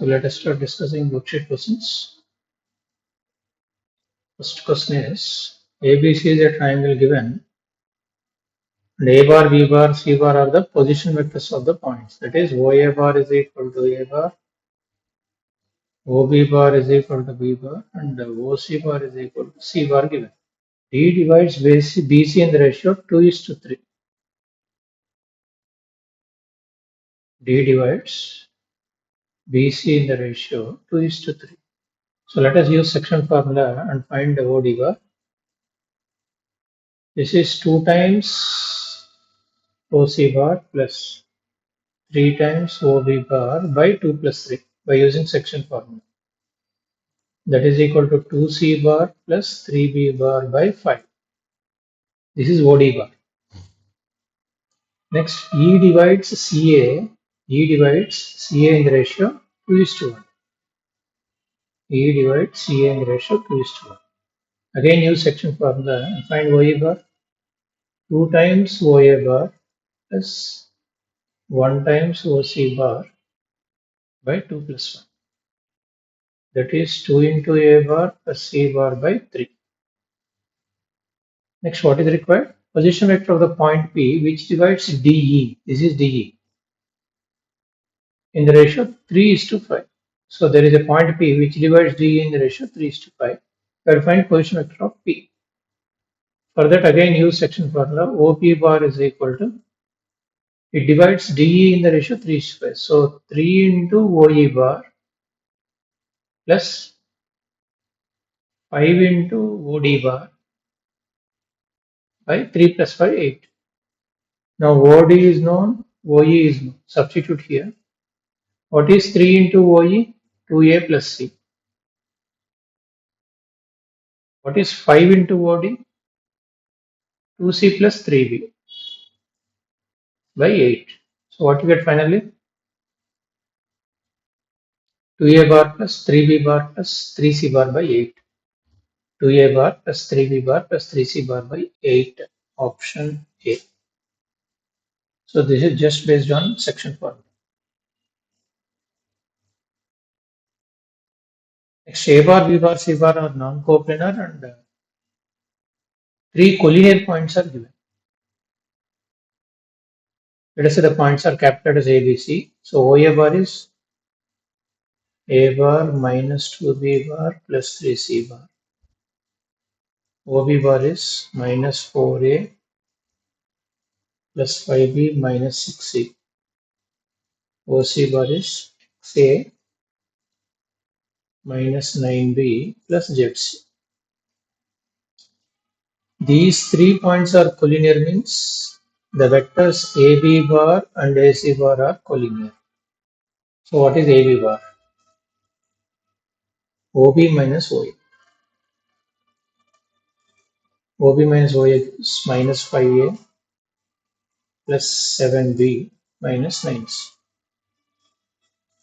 So let us start discussing worksheet questions. First question is, ABC is a triangle given, and A bar, B bar, C bar are the position vectors of the points. That is, OA bar is equal to A bar, OB bar is equal to B bar, and OC bar is equal to C bar given. D divides BC in the ratio 2:3. D divides BC in the ratio 2:3. So let us use section formula and find the OD bar. This is 2 times OC bar plus 3 times OB bar by 2 plus 3 by using section formula. That is equal to 2C bar plus 3B bar by 5. This is OD bar. Next, E divides CA. E divides CA in the ratio 2:1. E divides CA in the ratio 2:1. Again, use section formula and find OE bar. 2 times OA bar plus 1 times OC bar by 2 plus 1. That is 2 into A bar plus C bar by 3. Next, what is required? Position vector of the point P which divides DE. This is DE in the ratio 3:5. So there is a point P which divides DE in the ratio 3:5. We will find position vector of P. For that, again use section formula. OP bar is equal to, it divides DE in the ratio 3:5. So 3 into OE bar plus 5 into OD bar by 3 plus 5, 8. Now OD is known, OE is known. Substitute here. What is 3 into OE? 2A plus C. What is 5 into OD? 2C plus 3B by 8. So what you get finally? 2A bar plus 3B bar plus 3C bar by 8. 2A bar plus 3B bar plus 3C bar by 8. Option A. So this is just based on section formula. Next, A bar, B bar, C bar are non-coplanar and 3 collinear points are given. Let us say the points are captured as A, B, C. So OA bar is A bar minus 2B bar plus 3C bar. OB bar is minus 4A plus 5B minus 6C. OC bar is XA minus 9B plus ZC. These 3 points are collinear means the vectors AB bar and AC bar are collinear. So what is AB bar? OB minus OA. OB minus OA is minus 5A plus 7B minus 9C.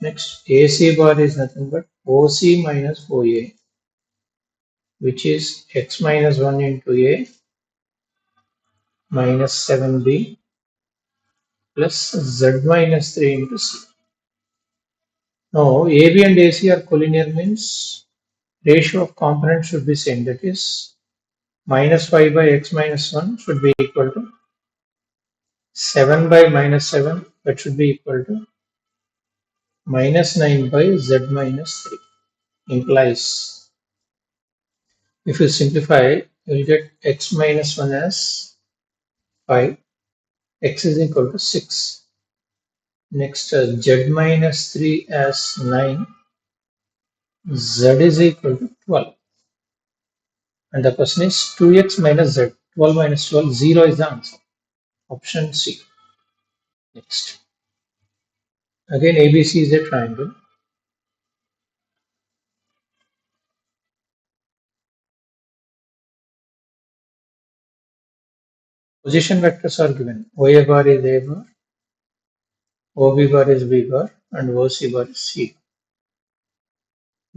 Next, AC bar is nothing but OC minus OA, which is X minus 1 into A minus 7B plus Z minus 3 into C. Now, AB and AC are collinear means ratio of components should be same. That is, minus 5 by X minus 1 should be equal to 7 by minus 7. That should be equal to minus 9 by Z minus 3. Implies, if you simplify, you will get X minus 1 as 5. X is equal to 6. Next, Z minus 3 as 9. Z is equal to 12. And the question is 2x minus z. 12 minus 12, 0 is the answer. Option C. Next. Again, ABC is a triangle. Position vectors are given. OA bar is A bar, OB bar is B bar, and OC bar is C.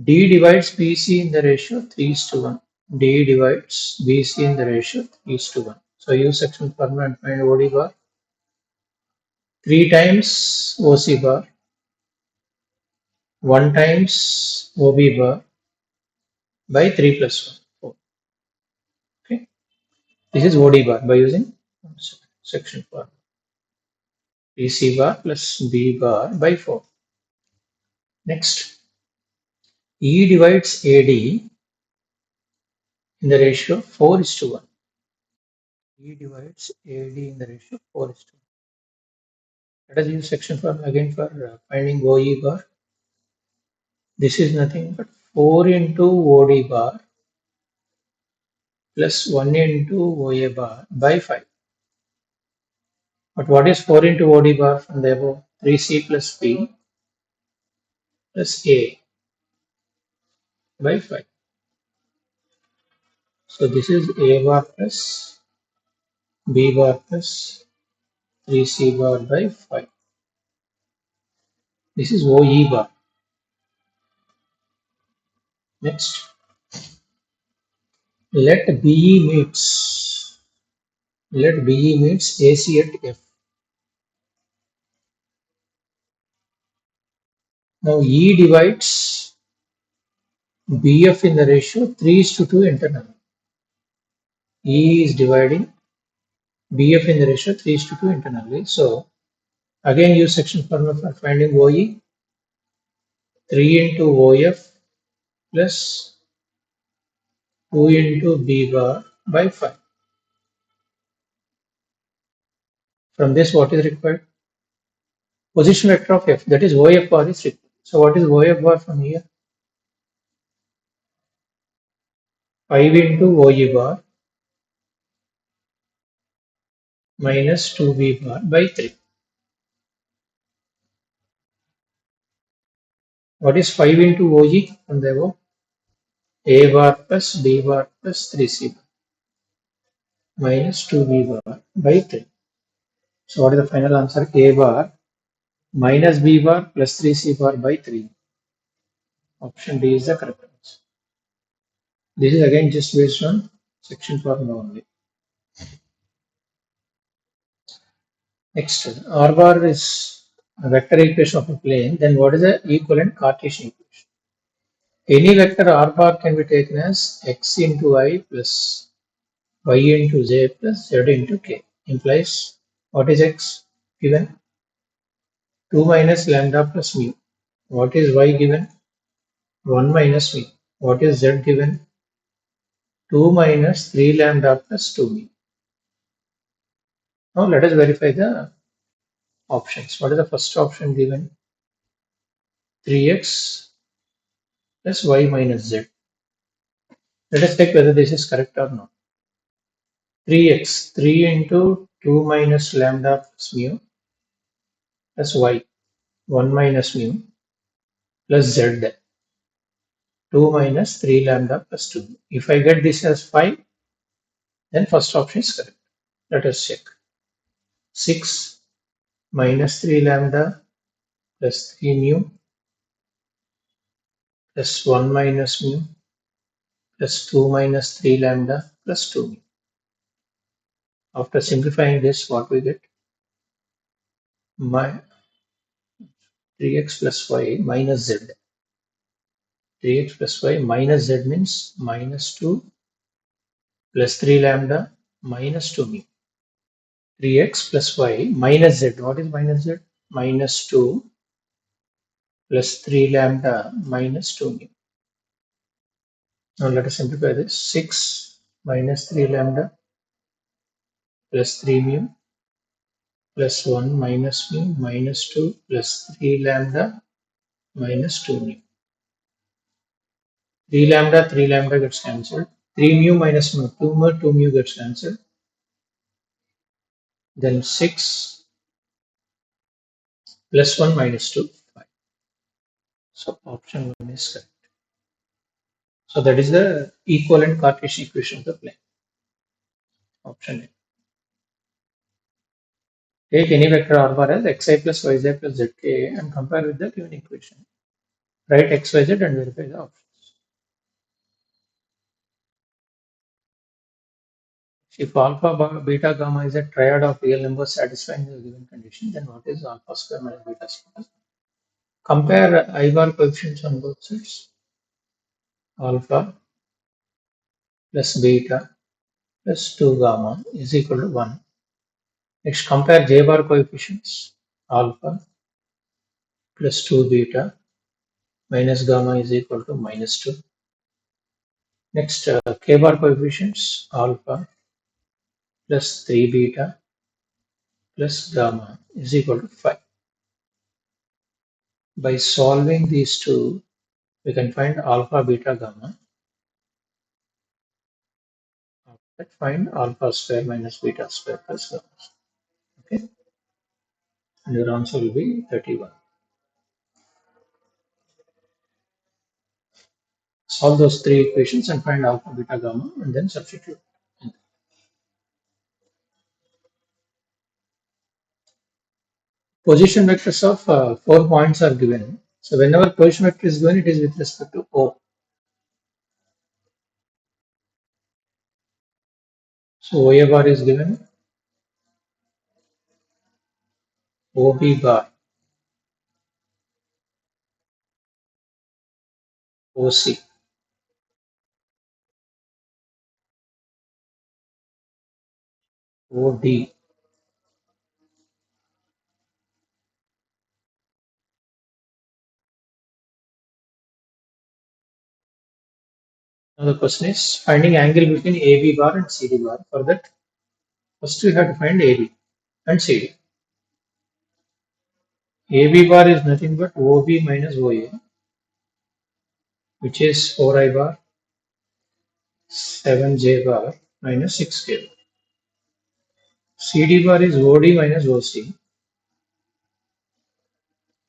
D divides BC in the ratio 3:1. D divides BC in the ratio 3:1. So use section formula and find OD bar. 3 times OC bar 1 times OB bar by 3 plus 1, 4. Okay. This is OD bar by using section formula. PC bar plus B bar by 4. Next, E divides AD in the ratio 4:1. E divides AD in the ratio 4:1. Let us use section formula again for finding OE bar. This is nothing but 4 into OD bar plus 1 into OA bar by 5. But what is 4 into OD bar from the above? 3C plus B plus A by 5. So this is A bar plus B bar plus 3C bar by 5. This is OE bar. Next, let BE meets AC at F. Now E divides BF in the ratio 3:2 internal. E is dividing BF in the ratio 3:2 internally. So again use section formula for finding OE. 3 into OF plus 2 into B bar by 5. From this, what is required? Position vector of F, that is OF bar is required. So what is OF bar from here? 5 into OE bar minus 2B bar by 3. What is 5 into OE from the above? A bar plus B bar plus 3C bar minus 2B bar by 3. So what is the final answer? A bar minus B bar plus 3C bar by 3. Option D is the correct answer. This is again just based on section formula only. Next, R bar is a vector equation of a plane. Then what is the equivalent Cartesian equation? Any vector R bar can be taken as x into I plus y into j plus z into k. Implies what is x given? 2 minus lambda plus mu. What is y given? 1 minus mu. What is z given? 2 minus 3 lambda plus 2 mu. Now let us verify the options. What is the first option given? 3x plus y minus z. Let us check whether this is correct or not. 3x, 3 into 2 minus lambda plus mu plus y, 1 minus mu plus z, 2 minus 3 lambda plus 2. If I get this as 5, then first option is correct. Let us check. 6 minus 3 lambda plus 3 mu plus 1 minus mu plus 2 minus 3 lambda plus 2 mu. After simplifying this, what we get? My 3x plus y minus z. 3x plus y minus z means minus 2 plus 3 lambda minus 2 mu. 3x plus y minus z. What is minus z? Minus 2 plus 3 lambda minus 2 mu. Now let us simplify this. 6 minus 3 lambda plus 3 mu plus 1 minus mu minus 2 plus 3 lambda minus 2 mu. 3 lambda gets cancelled. 3 mu minus mu, 2 mu gets cancelled. Then 6 plus 1 minus 2, 5. So option 1 is correct. So that is the equivalent Cartesian equation of the plane. Option A. Take any vector R bar as xi plus yz plus zk and compare with the given equation. Write x, y, z and verify the options. If alpha, beta, gamma is a triad of real numbers satisfying the given condition, then what is alpha square minus beta square? Compare I bar coefficients on both sides. Alpha plus beta plus 2 gamma is equal to 1. Next, compare J bar coefficients. Alpha plus 2 beta minus gamma is equal to minus 2. Next, K bar coefficients. Alpha plus 3 beta plus gamma is equal to 5. By solving these two, we can find alpha, beta, gamma. Let's find alpha square minus beta square plus gamma. Okay, and your answer will be 31. Solve those three equations and find alpha, beta, gamma, and then substitute. Position vectors of 4 points are given. So whenever position vector is given, it is with respect to O. So OA bar is given, OB bar, OC, OD. Now the question is finding angle between AB bar and CD bar. For that, first we have to find AB and CD. AB bar is nothing but OB minus OA, which is 4I bar, 7J bar minus 6K. CD bar is OD minus OC,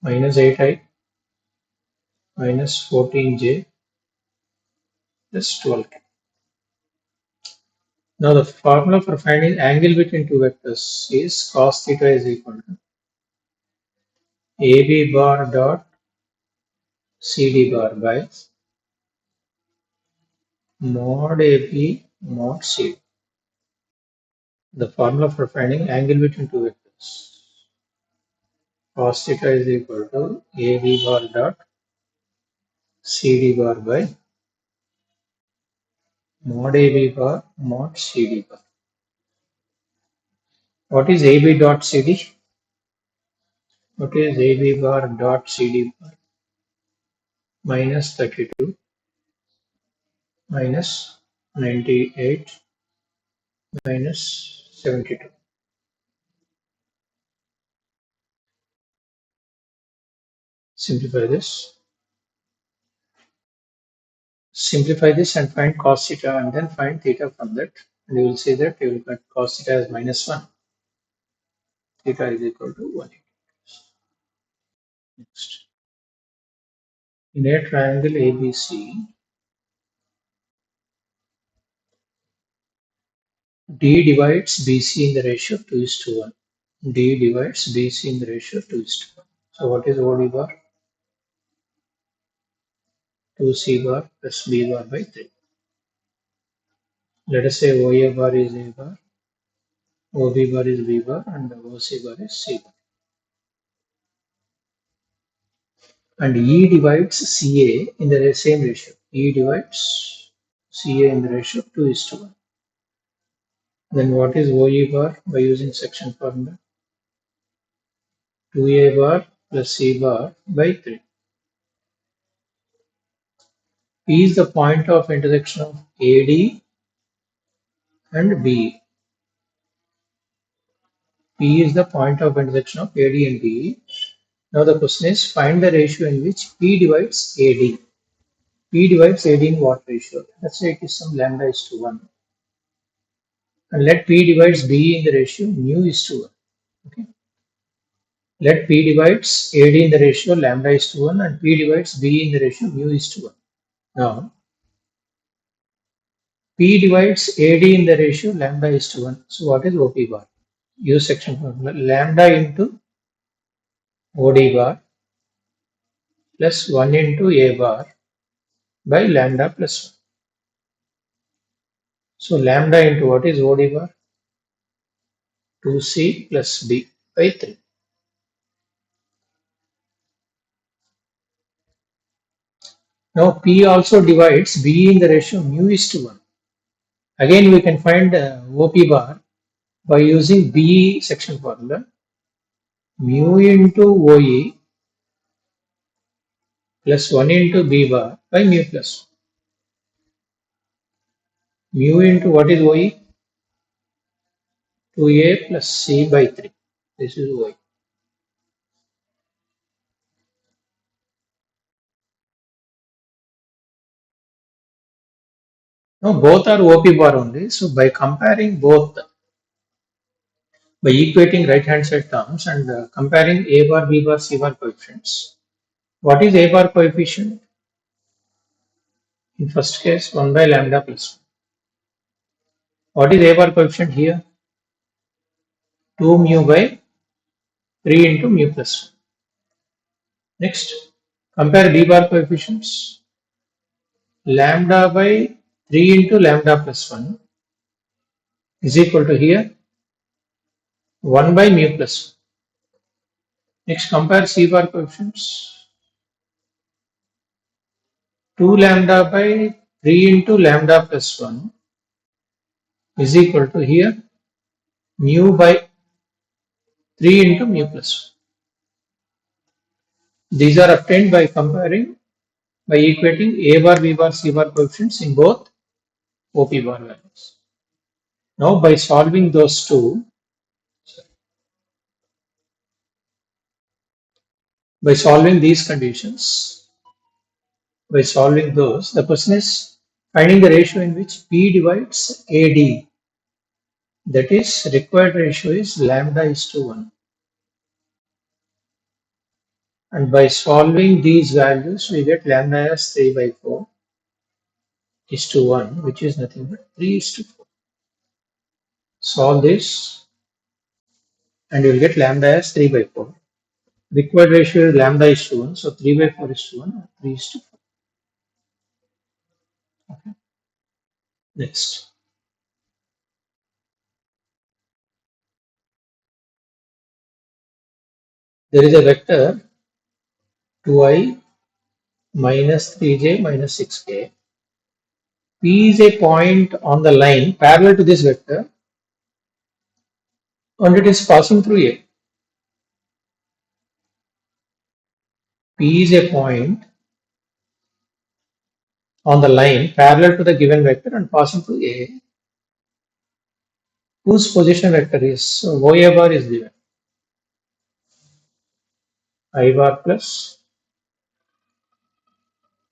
minus 8I minus 14J plus 12K. Now the formula for finding angle between two vectors is cos theta is equal to AB bar dot CD bar by mod AB mod CD. The formula for finding angle between two vectors. Cos theta is equal to AB bar dot CD bar by mod AB bar mod CD bar. What is AB dot CD? What is AB bar dot CD bar? Minus 32 minus 98 minus 72. Simplify this. Simplify this and find cos theta and then find theta from that. And you will see that you will get cos theta as minus 1. Theta is equal to 180. Next. In a triangle ABC, D divides BC in the ratio of 2:1. D divides BC in the ratio of 2:1. So what is OD bar? 2C bar plus B bar by 3. Let us say OA bar is A bar, OB bar is B bar, and OC bar is C bar. And E divides CA in the same ratio. E divides CA in the ratio of 2:1. Then what is OE bar by using section formula? 2A bar plus C bar by 3. P is the point of intersection of AD and BE. P is the point of intersection of AD and BE. Now the question is find the ratio in which P divides AD. P divides AD in what ratio? Let's say it is some lambda is to 1. And let P divides BE in the ratio mu is to 1. Okay. Let P divides AD in the ratio lambda is to 1 and P divides BE in the ratio mu is to 1. Now P divides AD in the ratio lambda is to 1. So what is OP bar? Use section formula. Lambda into OD bar plus 1 into A bar by lambda plus 1. So lambda into what is OD bar? 2C plus B by 3. Now P also divides B in the ratio mu is to 1. Again we can find OP bar by using B section formula. Mu into OE plus 1 into B bar by mu plus 1. Mu into what is OE? 2A plus C by 3. This is OE. Now both are OP bar only. So by comparing both, by equating right hand side terms and comparing A bar, B bar, C bar coefficients, what is A bar coefficient? In first case 1 by lambda plus 1. What is A bar coefficient here? 2 mu by 3 into mu plus 1. Next, compare B bar coefficients. Lambda by 3 into lambda plus 1 is equal to here 1 by mu plus 1. Next, compare C bar coefficients. 2 lambda by 3 into lambda plus 1 is equal to here mu by 3 into mu plus 1. These are obtained by comparing, by equating A bar, B bar, C bar coefficients in both OP bar values. Now by solving those two, by solving these conditions, by solving those, the question is finding the ratio in which P divides AD. That is, required ratio is lambda is to 1. And by solving these values, we get lambda as 3 by 4 is to 1, which is nothing but 3 is to 4. Solve this and you will get lambda as 3 by 4. Required ratio is lambda is to 1, so 3 by 4 is to 1, or 3 is to 4. Okay. Next. There is a vector 2i minus 3j minus 6k. P is a point on the line parallel to this vector and it is passing through A. P is a point on the line parallel to the given vector and passing through A, whose position vector is, so OA bar is given, I bar plus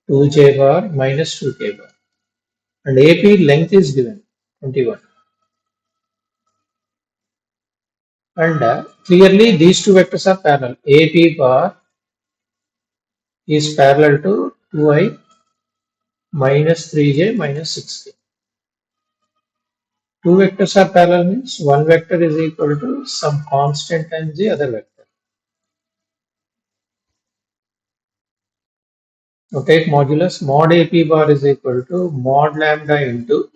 2j bar minus 2k bar, and AP length is given 21. And clearly these two vectors are parallel. AP bar is parallel to 2i minus 3j minus 6k. Two vectors are parallel means one vector is equal to some constant times the other vector. Now take modulus. Mod AP bar is equal to mod lambda into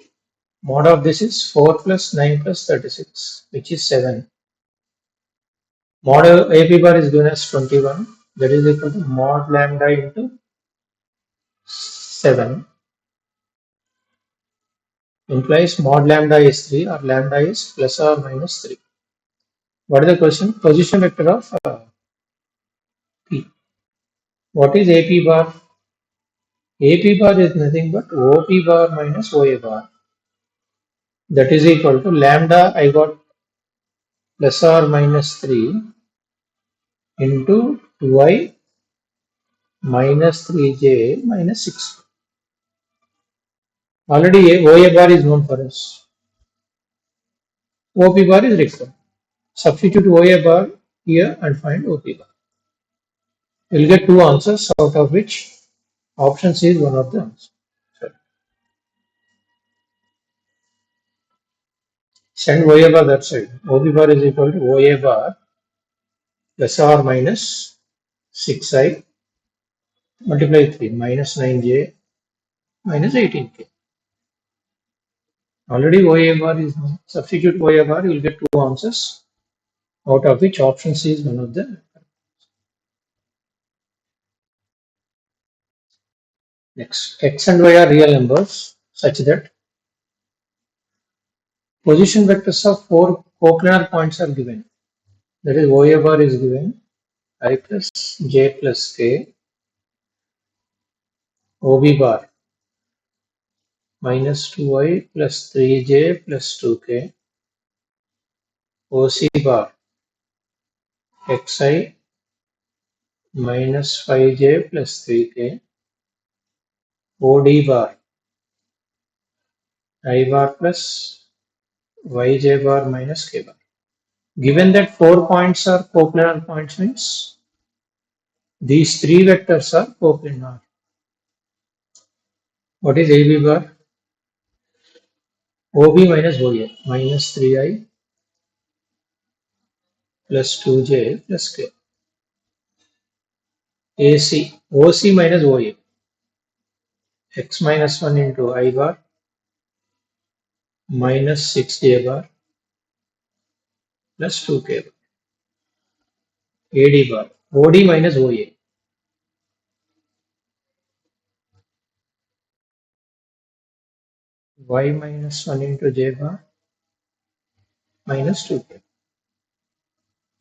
mod of this is 4 plus 9 plus 36, which is 7. Mod AP bar is given as 21, that is equal to mod lambda into 7, implies mod lambda is 3 or lambda is plus or minus 3. What is the question? Position vector of P. What is AP bar? AP bar is nothing but OP bar minus OA bar. That is equal to lambda, I got plus or minus 3 into 2i minus 3j minus 6. Already OA bar is known for us. OP bar is required. Substitute OA bar here and find OP bar. You will get two answers, out of which option C is one of the answers. Send OA bar that side. OP bar is equal to OA bar plus or minus 6i multiply 3 minus 9j minus 18k. Already OA bar is known. Substitute OA bar, you will get two answers, out of which option C is one of the Next, x and y are real numbers such that position vectors of four coplanar points are given. That is, OA bar is given I plus j plus k, OB bar minus 2i plus 3j plus 2k, OC bar xi minus 5j plus 3k, OD bar I bar plus yj bar minus k bar. Given that 4 points are coplanar points means these three vectors are coplanar. What is AB bar? OB minus OA minus 3i plus 2j plus k. AC OC minus OA x minus 1 into I bar minus 6j bar plus 2k bar. AD bar OD minus OA y minus 1 into j bar minus 2k.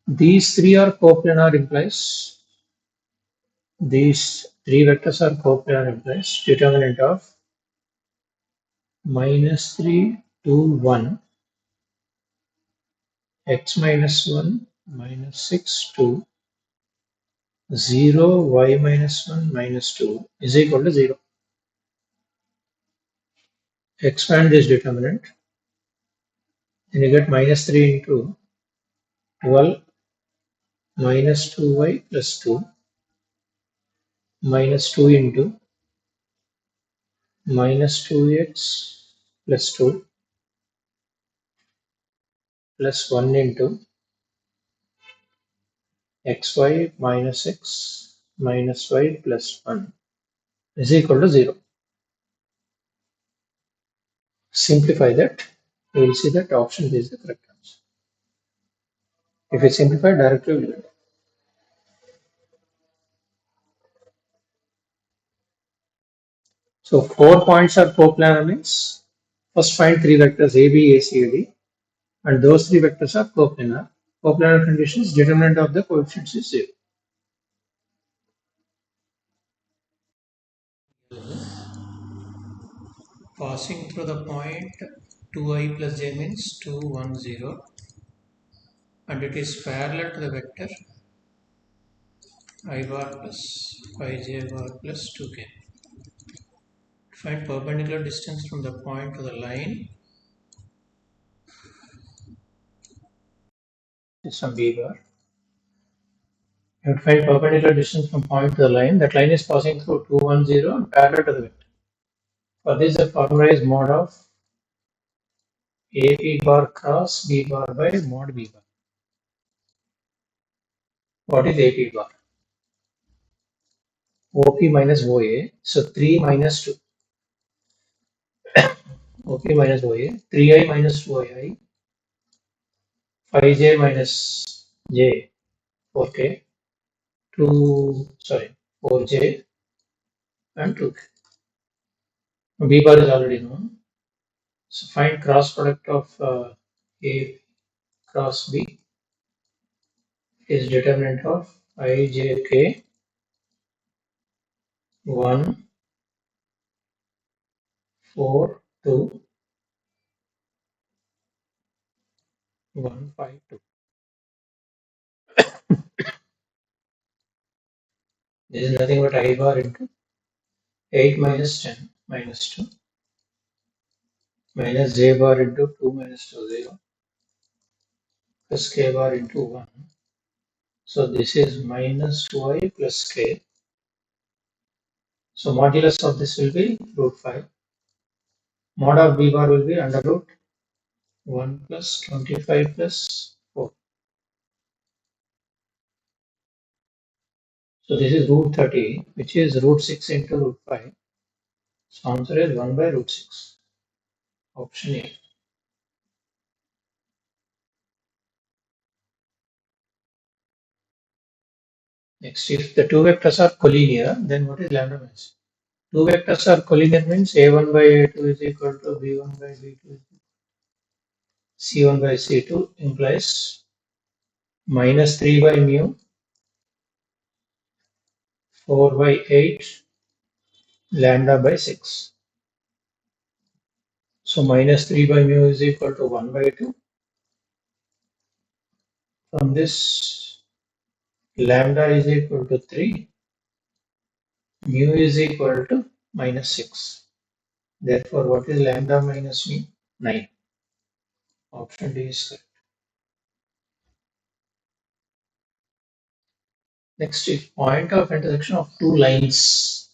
These three are coplanar implies these three vectors are coplanar implies determinant of minus 3 2 1 x minus 1 minus 6 2 0 y minus 1 minus 2 is equal to 0. Expand this determinant, then you get minus 3 into 12 minus 2y plus 2 minus 2 into minus 2x plus 2 plus 1 into xy minus x minus y plus 1 is equal to 0. Simplify that, you will see that option B is the correct answer. If you simplify directly, you will get. So 4 points are coplanar means first find three vectors A, B, A, C, A, D, and those three vectors are coplanar. Coplanar conditions determinant of the coefficients is 0. Passing through the point 2i plus j means 2, 1, 0, and it is parallel to the vector I bar plus 5j bar plus 2k. Find perpendicular distance from the point to the line. This one B bar. You have to find perpendicular distance from point to the line. That line is passing through 2, 1, 0 and parallel to the vector. For this, the formula is mod of AP bar cross B bar by mod B bar. What is AP bar? OP minus OA. So 3 minus 2. OP minus OA. 3i minus 2i. 5j minus j. 4k. 4j and 2k. B bar is already known. So find cross product of A cross B is determinant of ijk 1 4 2 1 5 2. This is nothing but I bar into 8 minus 10 minus 2 minus j bar into 2 minus 2 0 plus k bar into 1. So this is minus 2i plus k. So modulus of this will be root 5. Mod of b bar will be under root 1 plus 25 plus 4. So this is root 30, which is root 6 into root 5. So answer is 1 by root 6. Option A. Next, if the two vectors are collinear, then what is lambda minus? two vectors are collinear means A1 by A2 is equal to B1 by B2, C1 by C2 implies minus 3 by mu, 4 by 8, lambda by 6. So minus 3 by mu is equal to 1 by 2. From this, lambda is equal to 3, mu is equal to minus 6. Therefore, what is lambda minus mu? 9. Option D is correct. Next is point of intersection of two lines.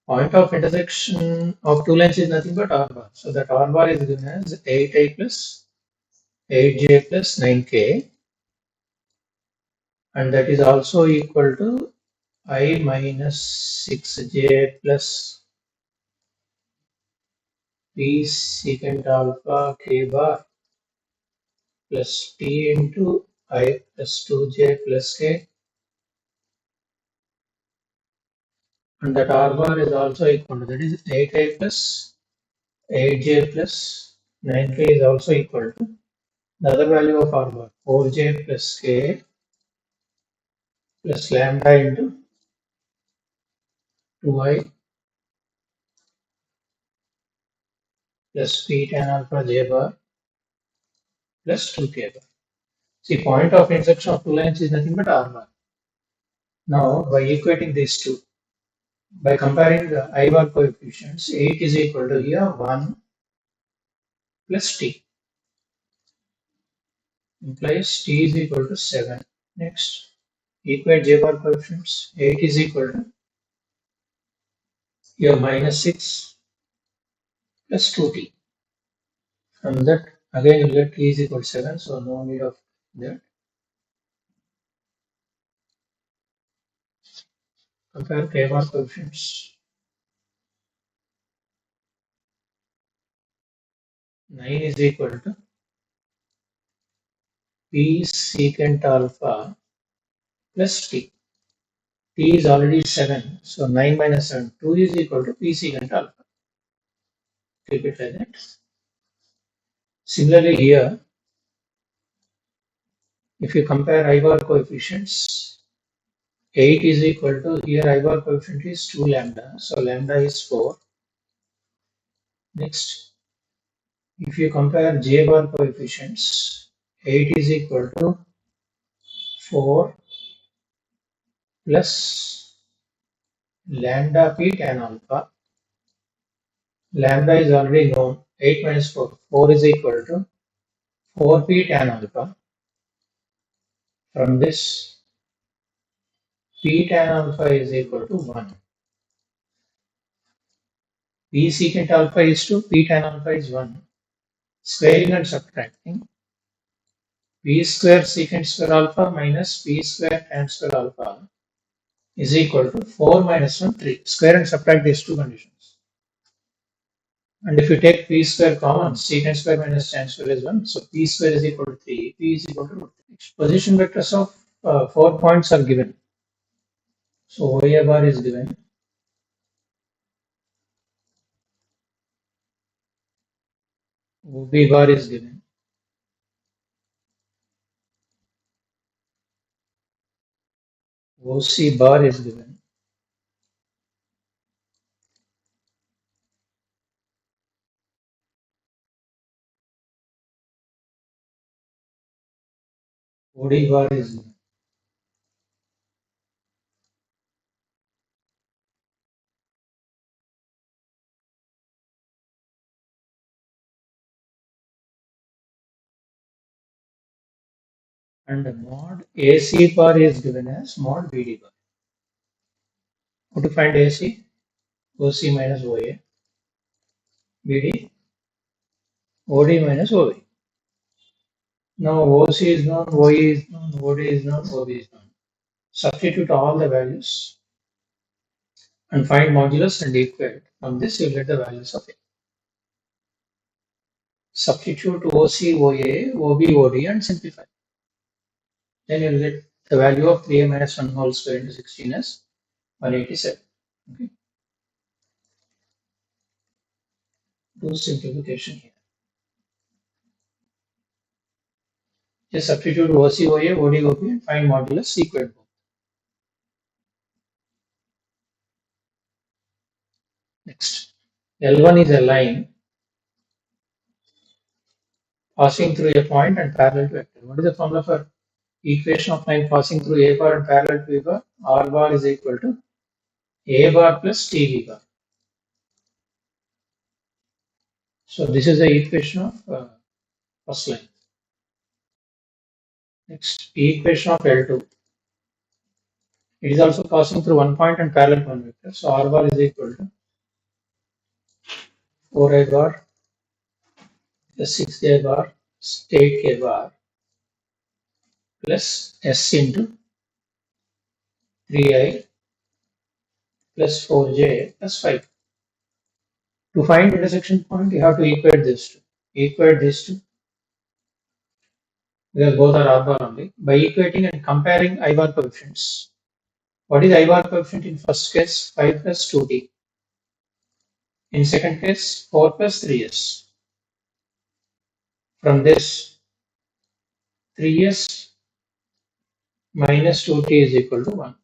Point of intersection of two lines is nothing but r bar. So that r bar is given as 8i plus 8j plus 9k, and that is also equal to I minus 6j plus p secant alpha k bar plus t into I plus 2j plus k, and that r bar is also equal to, that is 8i plus 8j plus 9k is also equal to the other value of r bar 4j plus k plus lambda into 2i plus p tan alpha j bar plus 2k bar. See, point of intersection of two lines is nothing but r bar. Now, by equating these two, by comparing the I bar coefficients, 8 is equal to here 1 plus t, implies t is equal to 7. Next, equate j bar coefficients, 8 is equal to here minus 6 plus 2t. From that, again you get t is equal to 7, so no need of that. Compare k bar coefficients. 9 is equal to p secant alpha plus t. T is already 7, so 9 minus 7, 2 is equal to p secant alpha. Keep it like that. Similarly here, if you compare I bar coefficients, 8 is equal to, here I bar coefficient is 2 lambda, so lambda is 4. Next, if you compare J bar coefficients, 8 is equal to 4 plus lambda p tan alpha. Lambda is already known, 8 minus 4, 4 is equal to 4p tan alpha. From this, p tan alpha is equal to 1. P secant alpha is 2, p tan alpha is 1. Squaring and subtracting, p square secant square alpha minus p square tan square alpha is equal to 4 minus 1, 3. Square and subtract these two conditions. And if you take p square common, secant square minus tan square is 1. So p square is equal to 3, p is equal to root 3. Position vectors of 4 points are given. So OA bar is given. OB bar is given. OC bar is given. OD bar is given. And mod AC bar is given as mod BD bar. How to find AC? OC minus OA, BD, OD minus OB. Now OC is known, OE is known, OD is known, OB is known. Substitute all the values and find modulus and equate. From this you get the values of A. Substitute OC, OA, OB, OD and simplify. Then you will get the value of 3a minus 1 whole square into 16 as 187. Okay. do simplification here. Just substitute OC, OA, OD, OP and find modulus, equate both. Next, L1 is a line passing through a point and parallel to vector. What is the formula for equation of line passing through A bar and parallel to B bar? R bar is equal to A bar plus TB bar. So this is the equation of first line. Next, equation of L2. It is also passing through one point and parallel to one vector. So R bar is equal to 4I bar plus 6J bar, 8K bar plus S into 3I plus 4J plus 5. To find intersection point, you have to equate this two. Equate these two because both are R bar only. By equating and comparing I bar coefficients. What is I bar coefficient in first case? 5 plus 2t. In second case, 4 plus 3s. From this, 3s minus 2t is equal to 1.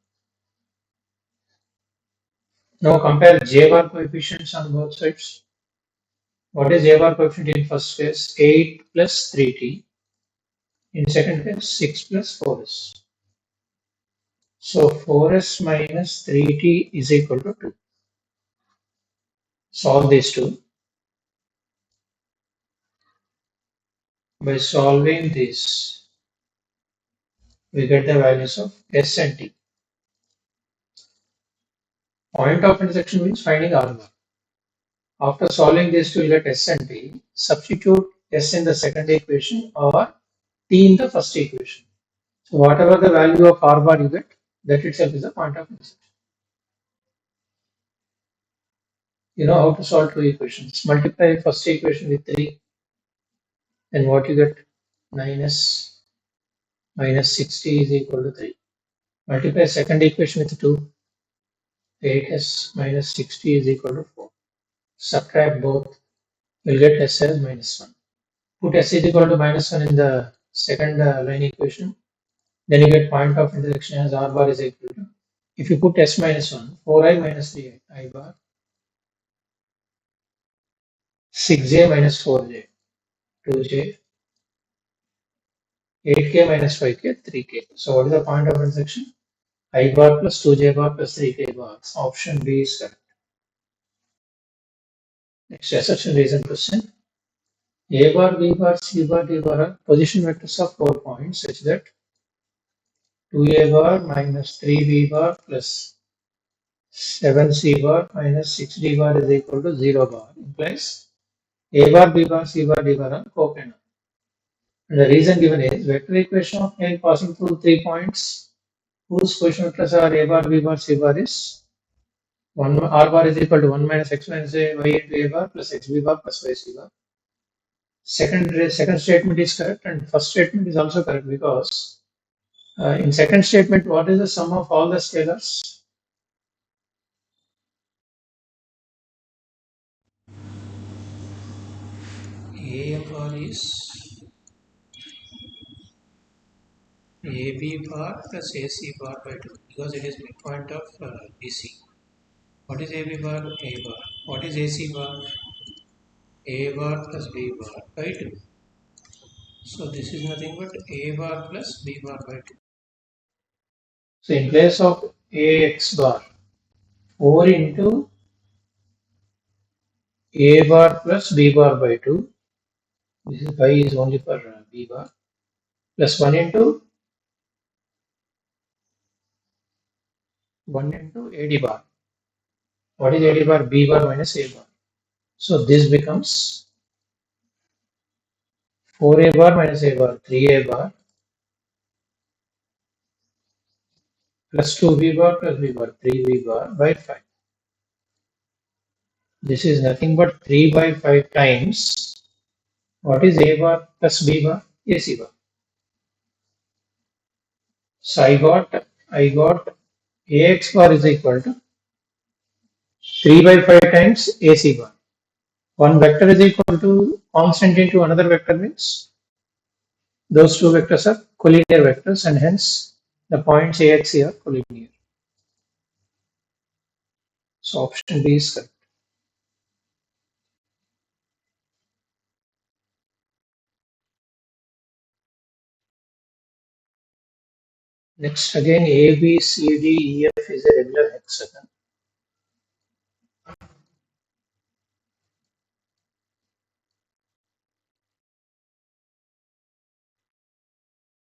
Now compare J bar coefficients on both sides. What is J bar coefficient in first case? 8 plus 3t. In second case, 6 plus 4s. So 4s minus 3t is equal to 2. Solve these two. By solving this, we get the values of s and t. Point of intersection means finding R bar. After solving this, you will get s and t. Substitute s in the second equation or t in the first equation. So whatever the value of R bar you get, that itself is the point of intersection. You know how to solve two equations. Multiply first equation with 3, then what you get? 9s minus 60 is equal to 3. Multiply second equation with 2, 8s minus 60 is equal to 4. Subtract both, you'll get s as minus 1. Put s is equal to minus 1 in the second line equation, then you get point of intersection as R bar is equal to, if you put s minus 1, 4i minus 3i, I bar, 6j minus 4j, 2j, 8k minus 5k, 3k. So what is the point of intersection? I bar plus 2j bar plus 3k bar. Option B is correct. Next assertion reason question. A bar, B bar, C bar, D bar are position vectors of 4 points such that 2a bar minus 3b bar plus 7c bar minus 6d bar is equal to 0 bar implies A bar, B bar, C bar, D bar are coplanar. And the reason given is vector equation of plane passing through 3 points whose position vectors are A bar, B bar, C bar is 1 R bar is equal to 1 minus x minus a y into A bar plus xb bar plus yc bar. Second statement is correct and first statement is also correct because in second statement, what is the sum of all the scalars? A bar is AB bar plus AC bar by 2 because it is midpoint of BC. What is AB bar? A bar. What is AC bar? A bar plus B bar by 2. So this is nothing but A bar plus B bar by 2. So in place of AX bar, 4 into A bar plus B bar by 2. This is pi is only for B bar plus 1 into AD bar. What is AD bar? B bar minus A bar. So this becomes 4A bar minus A bar, 3A bar plus 2B bar plus B bar, 3B bar by 5. This is nothing but 3 by 5 times what is A bar plus B bar? AC bar. So I got AX bar is equal to 3 by 5 times AC bar. One vector is equal to constant into another vector means those two vectors are collinear vectors and hence the points A, X, C are collinear. So option B is correct. Next again A, B, C, D, E, F is a regular hexagon.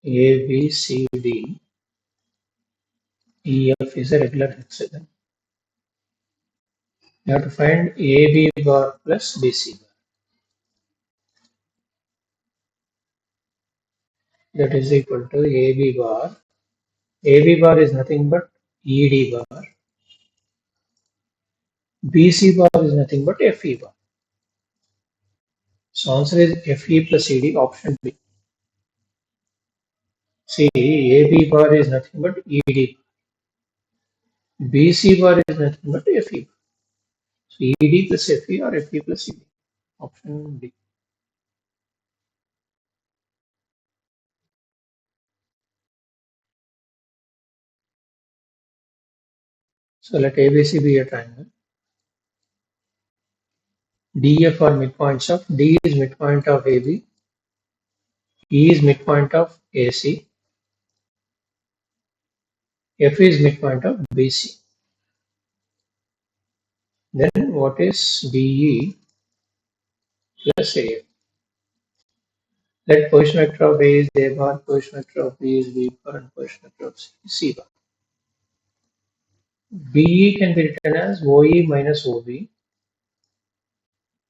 A, B, C, D, E, F is a regular hexagon. You have to find AB bar plus BC bar. That is equal to AB bar. AB bar is nothing but ED bar. BC bar is nothing but FE bar. So answer is FE plus ED, option B. See, AB bar is nothing but ED. BC bar is nothing but FE. So ED plus FE or FE plus ED. Option D. So let ABC be a triangle. DF are midpoints of D is midpoint of AB, E is midpoint of AC, F is midpoint of BC. Then what is DE plus AF? Let position vector of A is A bar, position vector of B is B bar, and position vector of C is C bar. BE can be written as OE minus OB.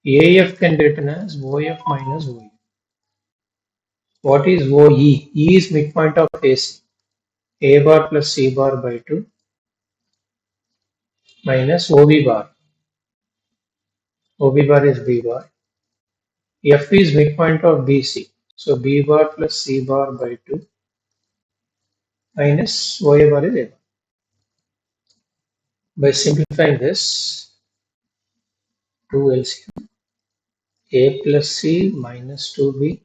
AF can be written as OF minus OE. What is OE? E is midpoint of AC. A bar plus C bar by 2 minus OB bar. OB bar is B bar. F is midpoint of BC. So B bar plus C bar by 2 minus OA bar is A bar. By simplifying this, 2 LCM A plus C minus 2B,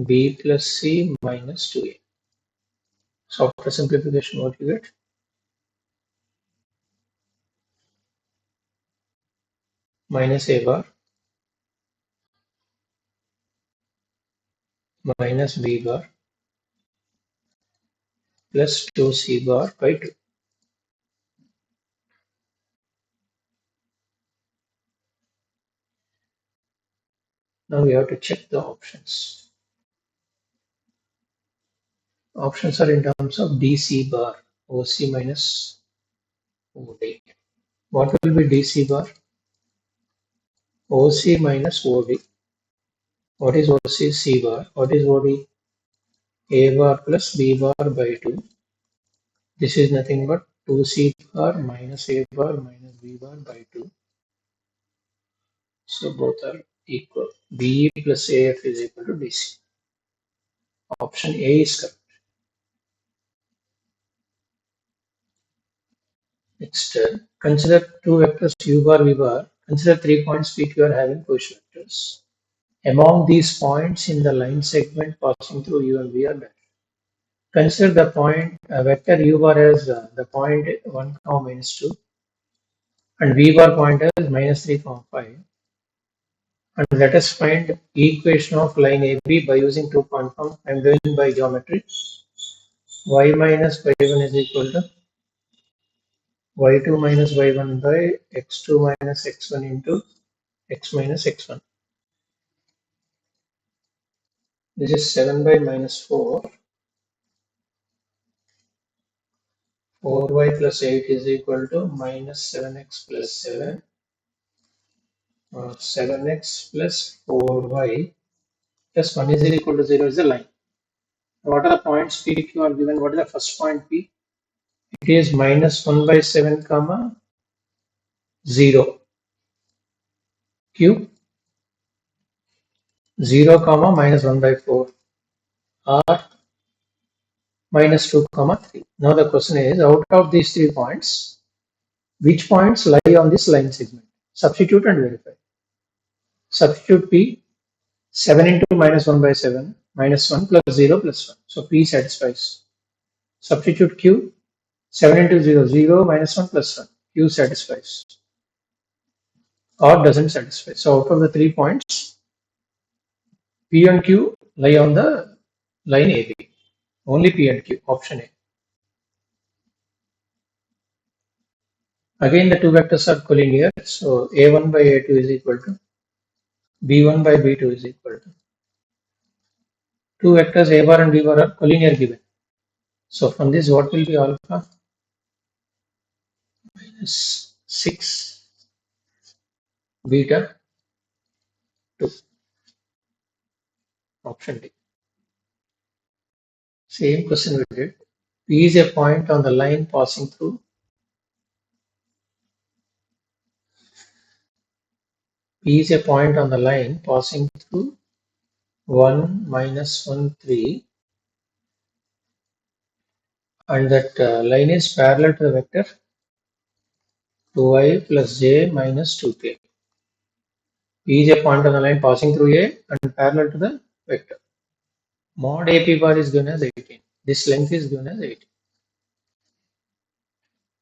B plus C minus 2A. So after simplification, what you get? Minus A bar minus B bar plus 2C bar by 2. Now we have to check the options. Options are in terms of DC bar, OC minus OD. What will be DC bar? OC minus OD. What is OC? C bar. What is OD? A bar plus B bar by 2. This is nothing but 2C bar minus A bar minus B bar by 2. So both are equal. BE plus AF is equal to DC. Option A is correct. Next, consider two vectors U bar, V bar. Consider 3 points PQ are having position vectors. Among these points in the line segment passing through U and V are dashed. Consider the point vector U bar as the point 1, minus 2 and V bar point as minus 3, 5. And let us find equation of line AB by using two-point form. I am doing by geometry. Y minus y1 is equal to y2 minus y1 by x2 minus x1 into x minus x1. This is 7 by minus 4. 4y plus 8 is equal to minus 7x plus 7 or 7x plus 4y plus 1 is equal to 0 is the line. What are the points P, Q are given? What is the first point P? It is minus 1 by 7 comma 0. Q 0 comma minus 1 by 4 or minus 2 comma 3. Now the question is, out of these 3 points, Which points lie on this line segment? Substitute and verify. Substitute P, 7 into minus 1 by 7, minus 1 plus 0 plus 1. So P satisfies. Substitute Q, 7 into 0, 0 minus 1 plus 1. Q satisfies. Or doesn't satisfy. So out of the 3 points, P and Q lie on the line AB. Only P and Q, option A. Again, the two vectors are collinear. So A1 by A2 is equal to B1 by B2 is equal to. Two vectors A bar and B bar are collinear given. So from this, what will be alpha? Minus 6 beta 2. Option D. Same question we did. P is a point on the line passing through. P is a point on the line passing through 1, minus 1, 3, and that line is parallel to the vector 2i plus j minus 2k. P is a point on the line passing through A and parallel to the vector. Mod AP bar is given as 18. This length is given as 18.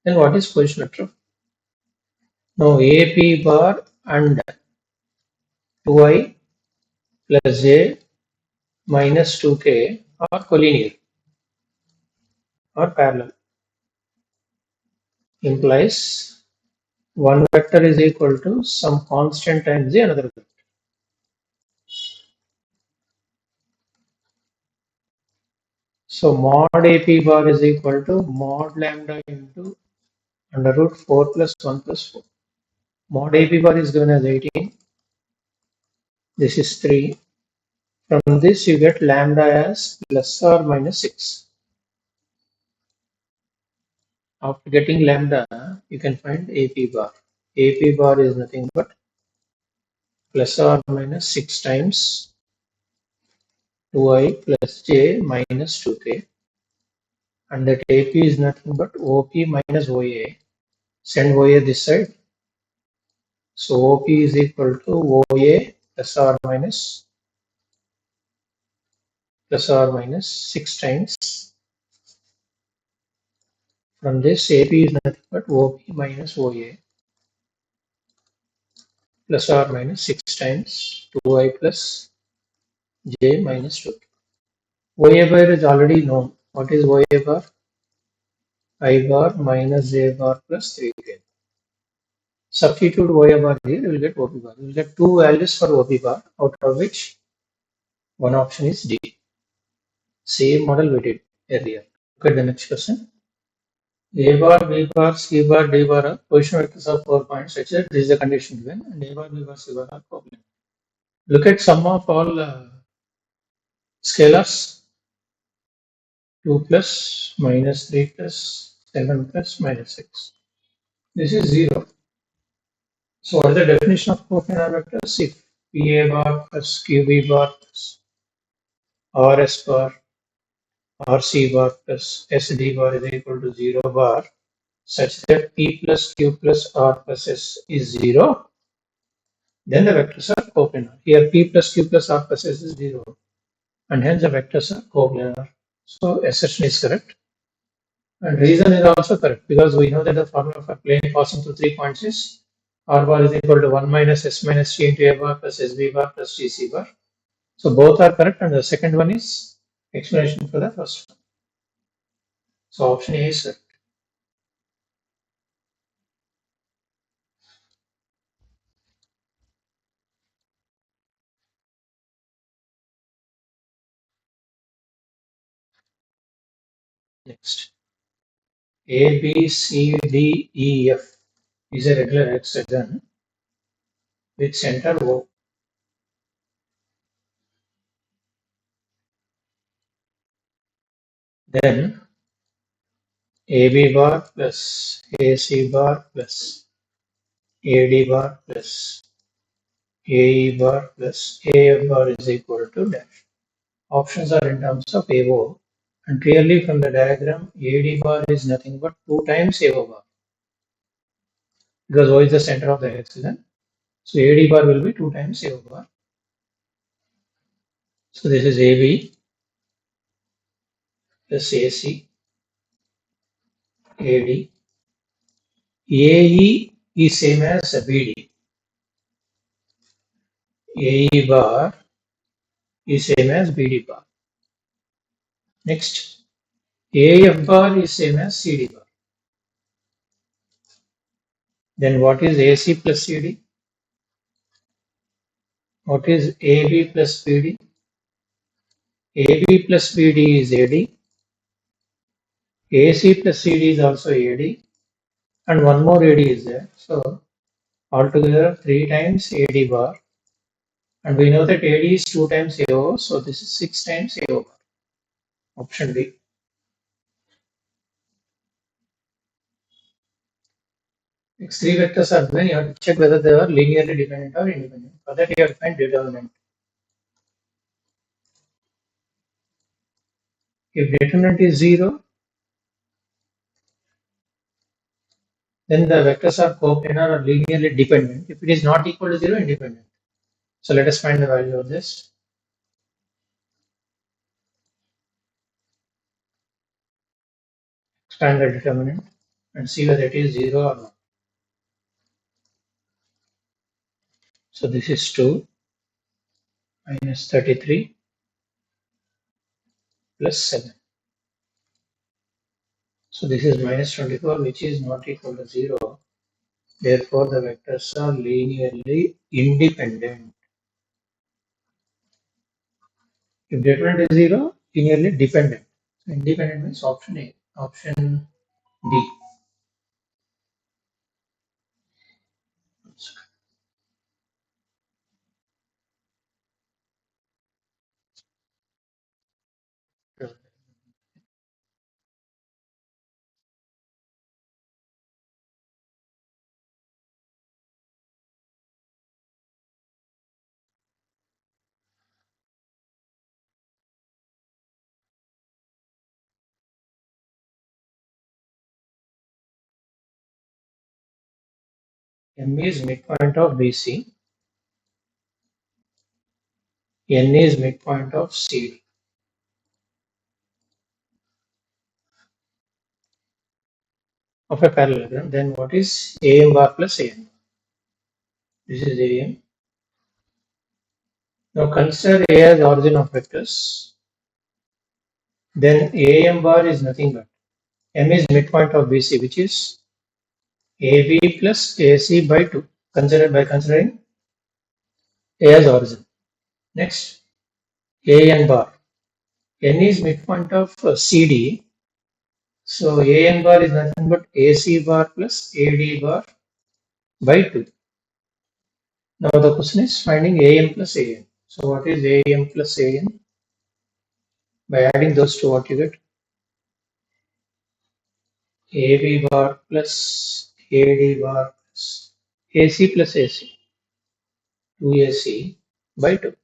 Then what is position vector? Now AP bar and 2i plus j minus 2k are collinear or parallel. Implies one vector is equal to some constant times the another vector. So mod AP bar is equal to mod lambda into under root 4 plus 1 plus 4. Mod AP bar is given as 18. This is 3. From this you get lambda as plus or minus 6. After getting lambda, you can find AP bar. AP bar is nothing but plus or minus 6 times 2i plus j minus 2k. And that AP is nothing but OP minus OA. Send OA this side. So OP is equal to OA plus or minus 6 times. From this, AP is nothing but OP minus OA plus or minus 6 times 2i plus j minus 2. OA bar is already known. What is OA bar? I bar minus j bar plus 3k. Substitute OA bar here, you will get OP bar. You will get two values for OP bar, out of which one option is D. Same model we did earlier. Look at the next question. A bar, B bar, C bar, D bar are position vectors of 4 points such that this is the condition given, and A bar, B bar, C bar are covalent. Look at sum of all scalars. 2 plus, minus 3 plus, 7 plus, minus 6. This is 0. So what is the definition of coplanar vectors? If PA bar plus QB bar plus RS bar, RC bar plus SD bar is equal to 0 bar, such that P plus Q plus R plus S is 0, then the vectors are coplanar. Here P plus Q plus R plus S is 0, and hence the vectors are coplanar. So assertion is correct. And reason is also correct, because we know that the formula for plane passing through 3 points is R bar is equal to 1 minus S minus T into A bar plus SB bar plus GC bar. So both are correct, and the second one is explanation for the first one. So option A is correct. Next, A, B, C, D, E, F is a regular hexagon with center O. Then AB bar plus AC bar plus AD bar plus AE bar plus AF bar is equal to dash. Options are in terms of AO, and clearly from the diagram, AD bar is nothing but 2 times AO bar. because O is the center of the hexagon. So AD bar will be 2 times AO bar. So this is AB plus AC, AD. AE is same as BD. AE bar is same as BD bar. Next, AF bar is same as CD bar. Then what is AC plus CD? What is AB plus BD? AB plus BD is AD. AC plus CD is also AD. And one more AD is there. So altogether 3 times AD bar. And we know that AD is 2 times AO. So this is 6 times AO bar. Option B. Next three vectors are given. You have to check whether they are linearly dependent or independent. For that you have to find determinant. If determinant is 0, then the vectors are coplanar or linearly dependent. If it is not equal to 0, independent. So let us find the value of this. Expand the determinant and see whether it is 0 or not. So this is 2 minus 33 plus 7. So this is minus 24, which is not equal to 0. Therefore, the vectors are linearly independent. If determinant is 0, linearly dependent. So independent means option A. Option D. M is midpoint of BC. N is midpoint of CD. Of a parallelogram, then what is AM bar plus AN? This is AM. Now consider A as origin of vectors. Then AM bar is nothing but M is midpoint of BC, which is AB plus AC by 2. Considering A as origin. Next, AN bar. N is midpoint of CD. So AN bar is nothing but AC bar plus AD bar by 2. Now the question is finding AM plus AN. So what is AM plus AN? By adding those two, what you get? AB bar plus AD bar plus AC plus AC. 2AC by 2.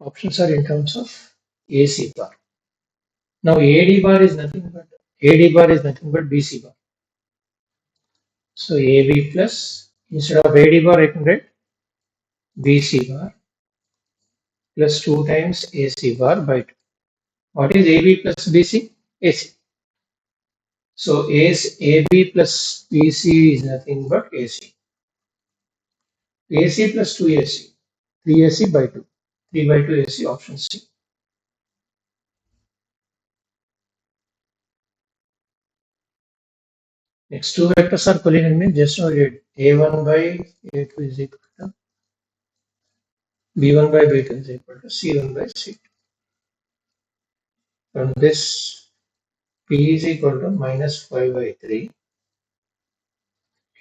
Options are in terms of AC bar. Now AD bar is nothing but BC bar. So AB plus, instead of AD bar I can write BC bar plus 2 times AC bar by 2. What is AB plus BC? AC. So AB plus BC is nothing but AC. AC plus 2AC. 3AC by 2. 3 by 2 AC, option C. Next two vectors are collinear means just now we did A1 by A2 is equal to B1 by B2 is equal to C1 by C2. From this, P is equal to minus 5 by 3,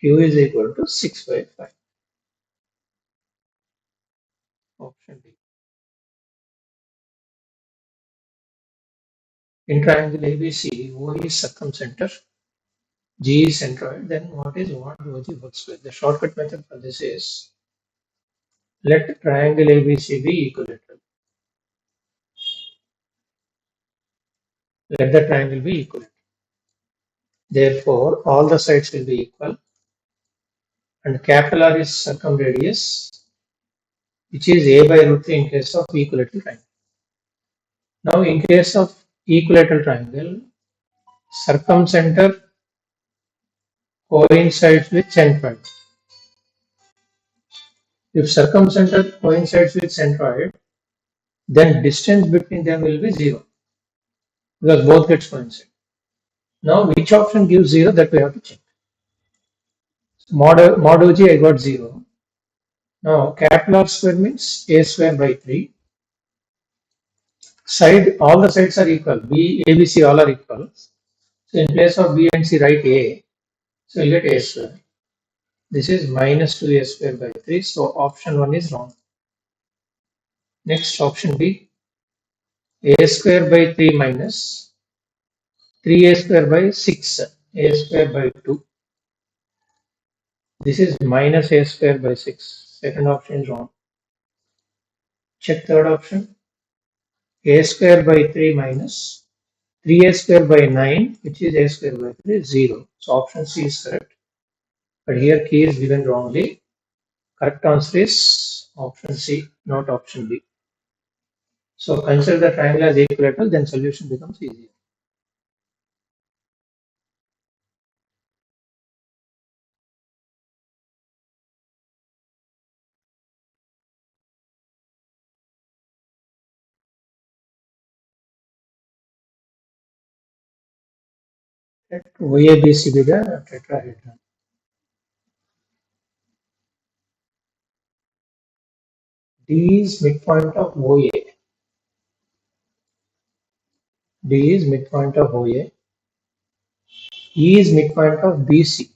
Q is equal to 6 by 5. Option D. In triangle ABC, O is circumcenter, G is centroid, then what is 1 OG whole square? The shortcut method for this is let triangle ABC be equilateral. Let the triangle be equilateral. Therefore, all the sides will be equal, and capital R is circumradius, which is a by root 3 in case of equilateral triangle. Now, in case of equilateral triangle, circumcenter coincides with centroid. If circumcenter coincides with centroid, then distance between them will be 0 because both gets coincide. Now, which option gives 0, that we have to check. Mod OG I got 0. Now, capital R square means a square by 3. Side, all the sides are equal. B, A, B, C all are equal. So, in place of B and C, write A. So, you get A square. This is minus 2A square by 3. So, option 1 is wrong. Next, option B. A square by 3 minus 3A square by 6. A square by 2. This is minus A square by 6. Second option is wrong. Check third option. A square by 3 minus 3A square by 9, which is A square by 3, 0. So option C is correct. But here key is given wrongly. Correct answer is option C, not option B. So consider the triangle as equilateral, then solution becomes easier. Let OABC be the tetrahedron. D is midpoint of OA. D is midpoint of OA. E is midpoint of BC.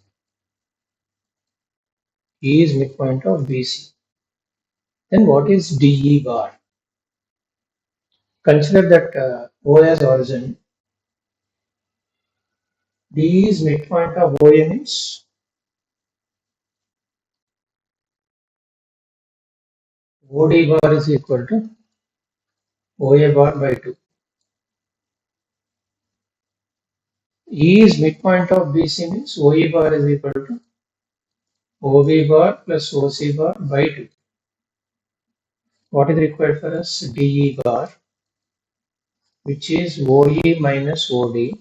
E is midpoint of BC. Then what is DE bar? Consider that O as origin. D is midpoint of OA means OD bar is equal to OA bar by 2. E is midpoint of BC means OE bar is equal to OB bar plus OC bar by 2. What is required for us? DE bar, which is OE minus OD,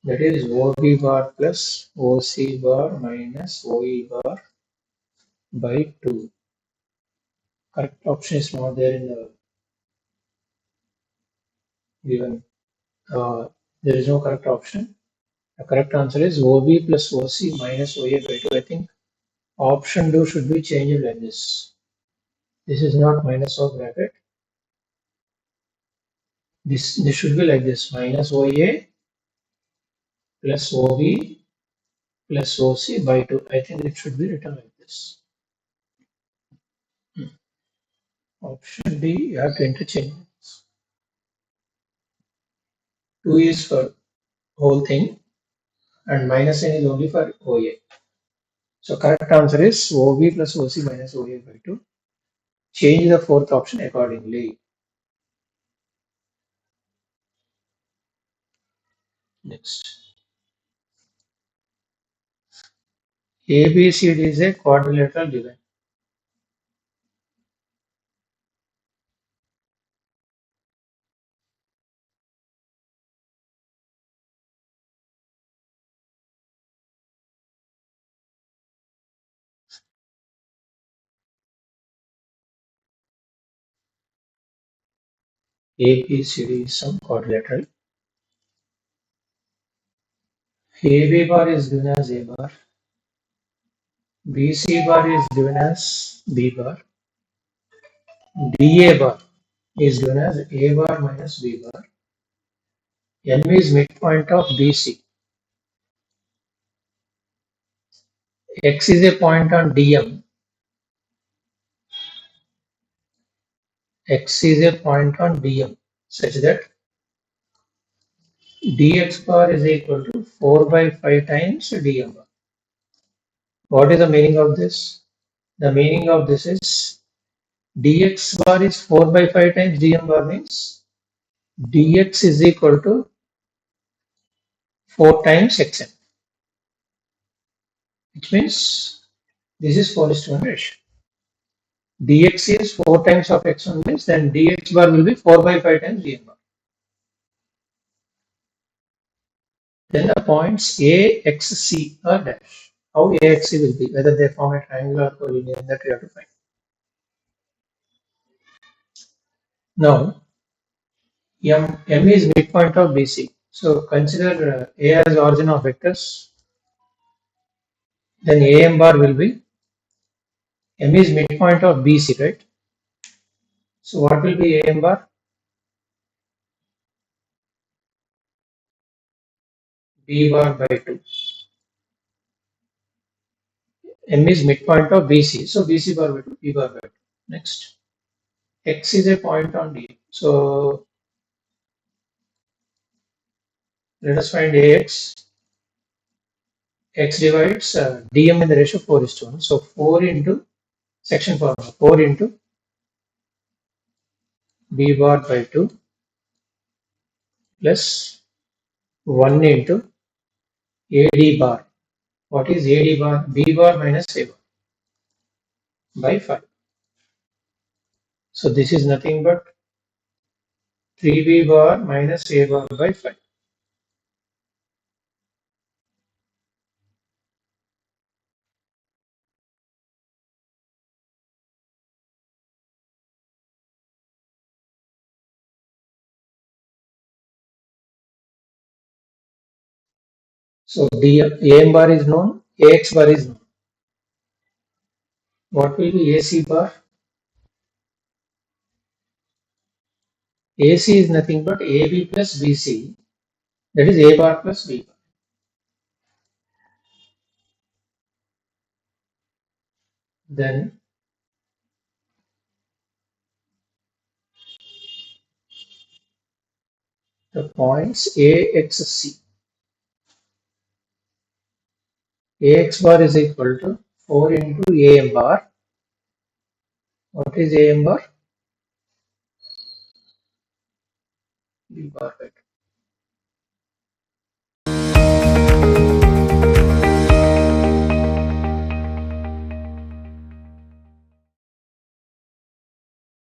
that is OB bar plus OC bar minus OE bar by 2. Correct option is not there in the given. There is no correct option. The correct answer is OB plus OC minus OA by 2. I think option 2 should be changed like this. This is not minus of bracket. This should be like this: minus OA plus OB plus OC by 2. I think it should be written like this. Option D, you have to interchange. 2 is for whole thing and minus n is only for OA. So correct answer is OB plus OC minus OA by 2. Change the fourth option accordingly. Next. ABCD is a quadrilateral given. ABCD is some quadrilateral. AB bar is given as A bar. BC bar is given as B bar. DA bar is given as A bar minus B bar. M is midpoint of BC. X is a point on DM. X is a point on DM such that dx bar is equal to 4 by 5 times dm bar. What is the meaning of this? The meaning of this is dx bar is 4 by 5 times dm bar means dx is equal to 4 times xn, which means this is 4:1 ratio. Dx is 4 times of x1 means then dx bar will be 4 by 5 times dn bar. Then the points A, X, C are dash. How A, X, C will be, whether they form a triangle or collinear, that we have to find. Now, M is midpoint of BC. So consider A as origin of vectors. Then AM bar will be, M is midpoint of BC, right? So what will be AM bar? B bar by 2. M is midpoint of BC. So BC bar by 2, B bar by 2. Next. X is a point on D. So let us find AX. X divides dm in the ratio 4:1. So 4 into section formula 4 into b bar by 2 plus 1 into ad bar. What is ad bar? B bar minus a bar by 5. So this is nothing but 3b bar minus a bar by 5. So am bar is known, ax bar is known. What will be ac bar? AC is nothing but AB plus BC, that is A bar plus B bar. Then the points AXC. AX bar is equal to 4 into AM bar. What is AM bar? B bar by 2.